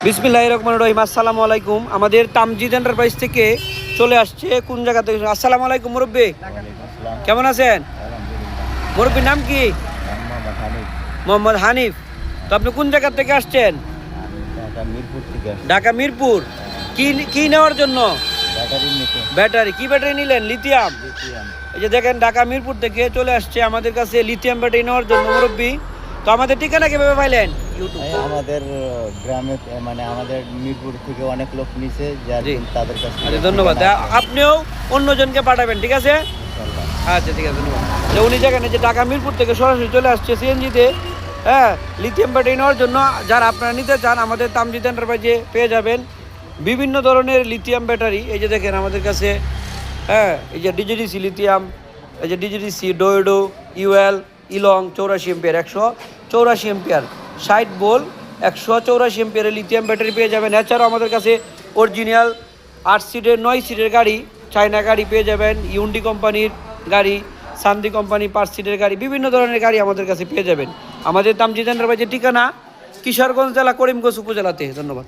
বিসমিল্লাহির রহমানির রহিম। আসসালামু আলাইকুম। আমাদের তামজিদ এন্টারপ্রাইজ থেকে চলে আসছে কোন জায়গা থেকে? আসসালামু আলাইকুম মুরব্বী, কেমন আছেন? মুরব্বীর নাম কি? মোহাম্মদ হানিফ। তো আপনি কোন জায়গা থেকে আসছেন? ঢাকা মিরপুর। কি নেওয়ার জন্য? ব্যাটারি। কি ব্যাটারি নিলেন? লিথিয়াম। এই যে দেখেন ঢাকা মিরপুর থেকে চলে আসছে আমাদের কাছে লিথিয়াম ব্যাটারি নেওয়ার জন্য মুরব্বী। তো আমাদের ঠিকানা কিভাবে পাইলেন? আমাদের গ্রামে মানে আমাদের মিরপুর থেকে অনেক লোক নিছে, তাদের কাছে। ধন্যবাদ। আপনিও অন্যজনকে পাঠাবেন, ঠিক আছে? আচ্ছা ঠিক আছে, ধন্যবাদ। যে উনি যেখানে যে ঢাকা মিরপুর থেকে সরাসরি চলে আসছে সিএনজিতে, হ্যাঁ, লিথিয়াম ব্যাটারি নেওয়ার জন্য। যারা আপনারা নিতে চান আমাদের তামজিদ এন্টারপ্রাইজে পেয়ে যাবেন বিভিন্ন ধরনের লিথিয়াম ব্যাটারি। এই যে দেখেন আমাদের কাছে, হ্যাঁ, এই যে ডিজিডিসি লিথিয়াম, এই যে ডিজিডিসি ডোয়েডো, ইউএল, ইলং 84 এম্পিয়ার, 184 এম্পিয়ার, 60 ভোল্ট 184 এম্পিয়ারের লিথিয়াম ব্যাটারি পেয়ে যাবেন। এছাড়াও আমাদের কাছে অরিজিনাল 8 সিটের 9 সিটের গাড়ি, চায়না গাড়ি পেয়ে যাবেন, ইউন্ডি কোম্পানির গাড়ি, সান্দি কোম্পানি 5 সিটের গাড়ি, বিভিন্ন ধরনের গাড়ি আমাদের কাছে পেয়ে যাবেন। আমাদের তামজিদ এন্টারপ্রাইজের ঠিকানা কিশোরগঞ্জ জেলা করিমগঞ্জ উপজেলাতে। ধন্যবাদ।